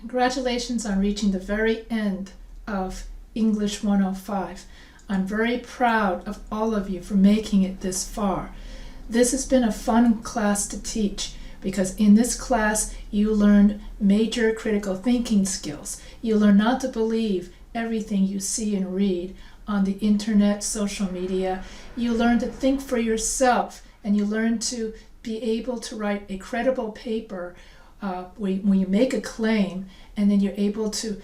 Congratulations on reaching the very end of English 105. I'm very proud of all of you for making it this far. This has been a fun class to teach because in this class you learned major critical thinking skills. You learn not to believe everything you see and read on the internet, social media. You learn to think for yourself, and you learn to be able to write a credible paper when you make a claim, and then you're able to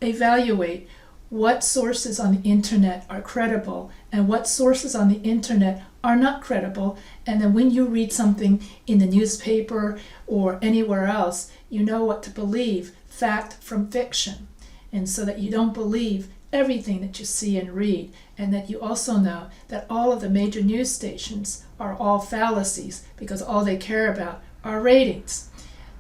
evaluate what sources on the internet are credible and what sources on the internet are not credible. And then when you read something in the newspaper or anywhere else, you know what to believe, fact from fiction, and so that you don't believe everything that you see and read, and that you also know that all of the major news stations are all fallacies because all they care about are ratings.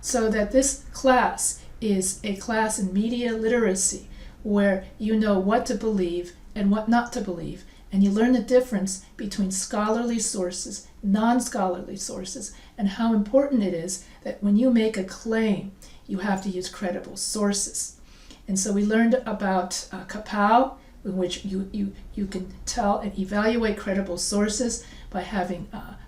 So that this class is a class in media literacy where you know what to believe and what not to believe, and you learn the difference between scholarly sources, non-scholarly sources, and how important it is that when you make a claim, you have to use credible sources. And so we learned about kapow, in which you can tell and evaluate credible sources by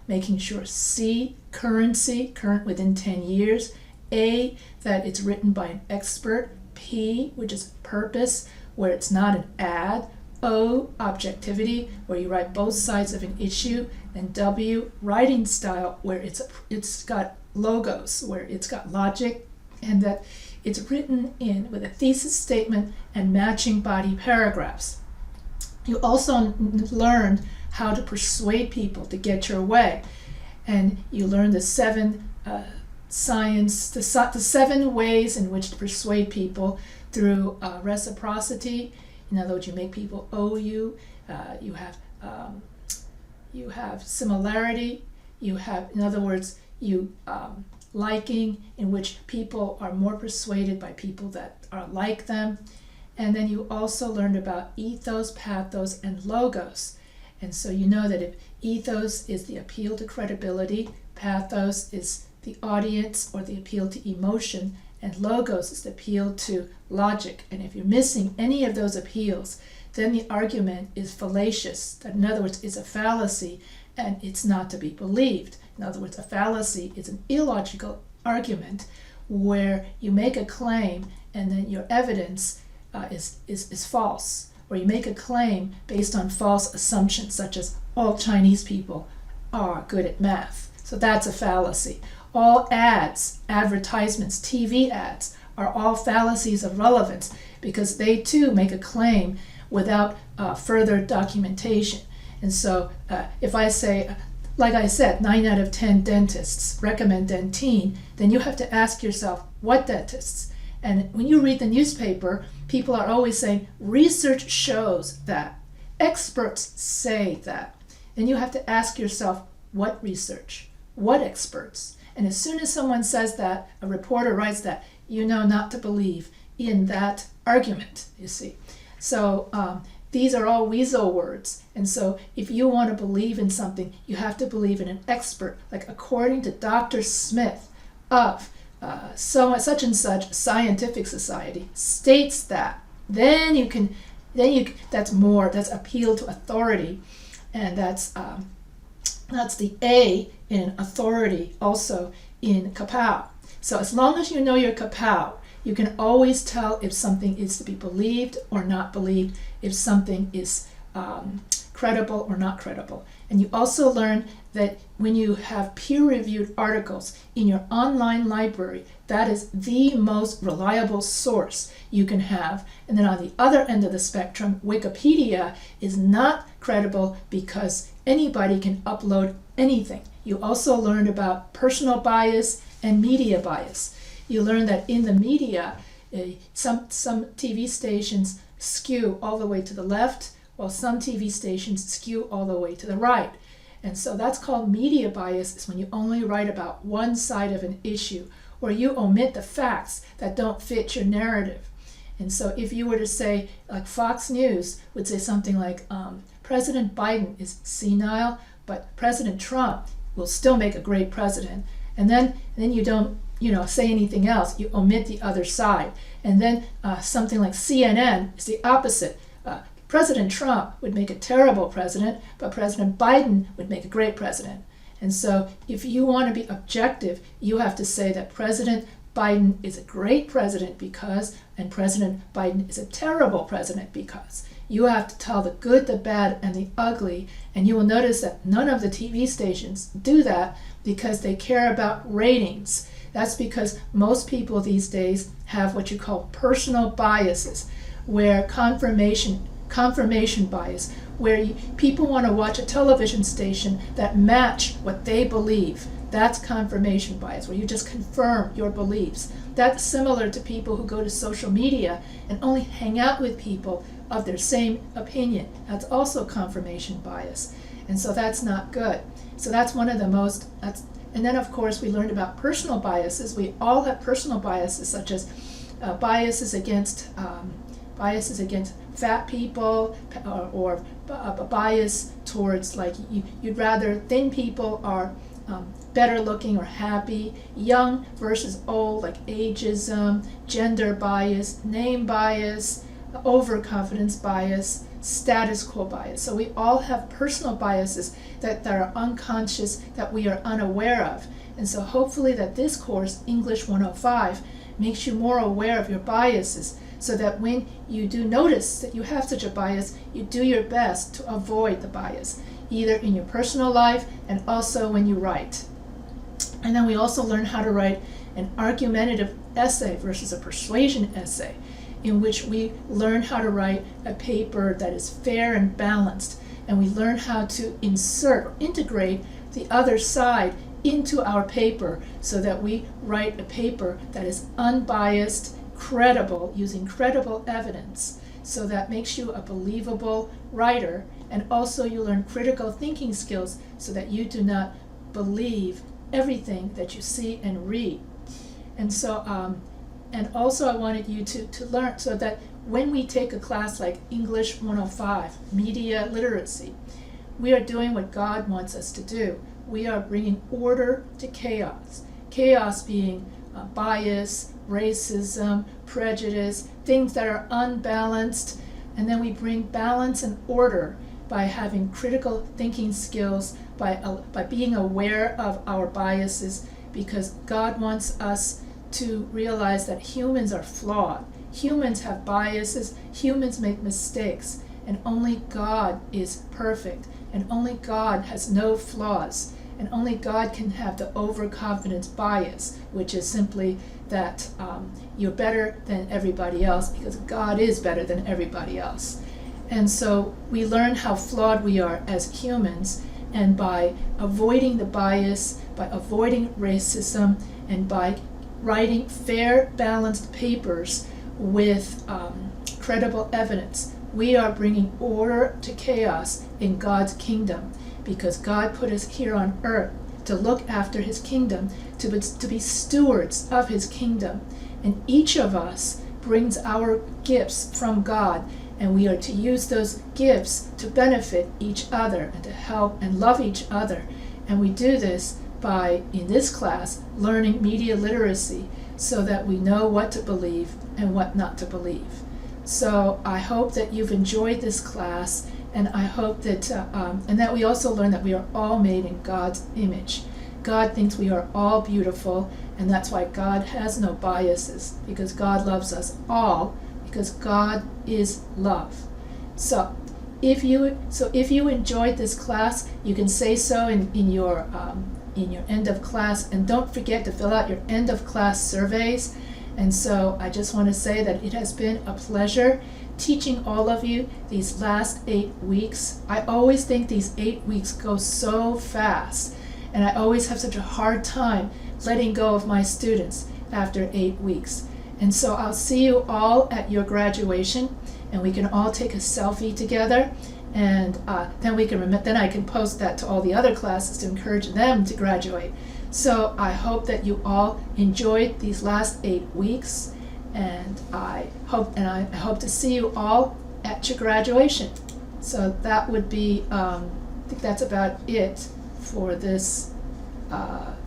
making sure C, currency, current within 10 years, A, that it's written by an expert, P, which is purpose, where it's not an ad, O, objectivity, where you write both sides of an issue, and W, writing style, where it's got logos, where it's got logic, and that it's written in with a thesis statement and matching body paragraphs. You also learned how to persuade people to get your way, and you learned the seven ways in which to persuade people through reciprocity. In other words, you make people owe you. You have similarity. You have, in other words, liking, in which people are more persuaded by people that are like them. And then you also learned about ethos, pathos, and logos. And so you know that if ethos is the appeal to credibility, pathos is the audience or the appeal to emotion, and logos is the appeal to logic. And if you're missing any of those appeals, then the argument is fallacious. That, in other words, it's a fallacy and it's not to be believed. In other words, a fallacy is an illogical argument where you make a claim and then your evidence is false, or you make a claim based on false assumptions, such as all Chinese people are good at math. So that's a fallacy. All ads, advertisements, TV ads are all fallacies of relevance because they too make a claim without further documentation. And so if I say, like I said, 9 out of 10 dentists recommend Dentyne, then you have to ask yourself, what dentists? And when you read the newspaper, people are always saying, research shows that, experts say that. And you have to ask yourself, what research? What experts? And as soon as someone says that, a reporter writes that, you know not to believe in that argument, you see. So these are all weasel words. And so if you want to believe in something, you have to believe in an expert, like according to Dr. Smith of such and such scientific society states that, then that's appeal to authority, and that's the A in authority also in kapow. So as long as you know your kapow, you can always tell if something is to be believed or not believed, if something is credible or not credible. And you also learn that when you have peer-reviewed articles in your online library, that is the most reliable source you can have. And then on the other end of the spectrum, Wikipedia is not credible because anybody can upload anything. You also learned about personal bias and media bias. You learn that in the media, some TV stations skew all the way to the left, while some TV stations skew all the way to the right. And so that's called media bias, is when you only write about one side of an issue, or you omit the facts that don't fit your narrative. And so if you were to say, like Fox News would say something like, President Biden is senile, but President Trump will still make a great president. And then you don't say anything else. You omit the other side. And then something like CNN is the opposite. President Trump would make a terrible president, but President Biden would make a great president. And so if you want to be objective, you have to say that President Biden is a great president because, and President Biden is a terrible president because. You have to tell the good, the bad, and the ugly. And you will notice that none of the TV stations do that because they care about ratings. That's because most people these days have what you call personal biases, where confirmation bias, where people want to watch a television station that match what they believe. That's confirmation bias, where you just confirm your beliefs. That's similar to people who go to social media and only hang out with people of their same opinion. That's also confirmation bias. And so that's not good. So that's one of the most, and then of course we learned about personal biases. We all have personal biases, such as biases against fat people, or a bias towards, like, you'd rather thin people are better looking or happy, young versus old, like ageism, gender bias, name bias, overconfidence bias, status quo bias. So we all have personal biases that are unconscious, that we are unaware of. And so hopefully that this course, English 105, makes you more aware of your biases, so that when you do notice that you have such a bias, you do your best to avoid the bias, either in your personal life and also when you write. And then we also learn how to write an argumentative essay versus a persuasion essay, in which we learn how to write a paper that is fair and balanced, and we learn how to insert or integrate the other side into our paper, so that we write a paper that is unbiased, credible, using credible evidence. So that makes you a believable writer, and also you learn critical thinking skills, so that you do not believe everything that you see and read. And so and also I wanted you to learn, so that when we take a class like English 105, media literacy, we are doing what God wants us to do. We are bringing order to chaos. Chaos being bias, racism, prejudice, things that are unbalanced. And then we bring balance and order by having critical thinking skills, by being aware of our biases, because God wants us to realize that humans are flawed. Humans have biases, humans make mistakes, and only God is perfect, and only God has no flaws, and only God can have the overconfidence bias, which is simply that you're better than everybody else because God is better than everybody else. And so we learn how flawed we are as humans, and by avoiding the bias, by avoiding racism, and by writing fair, balanced papers with credible evidence, we are bringing order to chaos in God's kingdom, because God put us here on earth to look after his kingdom, to be stewards of his kingdom. And each of us brings our gifts from God, and we are to use those gifts to benefit each other and to help and love each other. And we do this by, in this class, learning media literacy, so that we know what to believe and what not to believe. So I hope that you've enjoyed this class, and I hope that, and that we also learn that we are all made in God's image. God thinks we are all beautiful, and that's why God has no biases, because God loves us all, because God is love. So if you enjoyed this class, you can say so in your end of class, and don't forget to fill out your end of class surveys. And so I just want to say that it has been a pleasure teaching all of you these last 8 weeks. I always think these 8 weeks go so fast, and I always have such a hard time letting go of my students after 8 weeks. And so I'll see you all at your graduation, and we can all take a selfie together, and then I can post that to all the other classes to encourage them to graduate. So I hope that you all enjoyed these last 8 weeks, and I hope to see you all at your graduation. So that would be, I think that's about it for this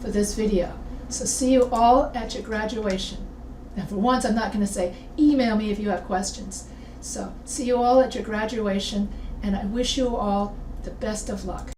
video. So see you all at your graduation. And for once, I'm not going to say, email me if you have questions. So see you all at your graduation, and I wish you all the best of luck.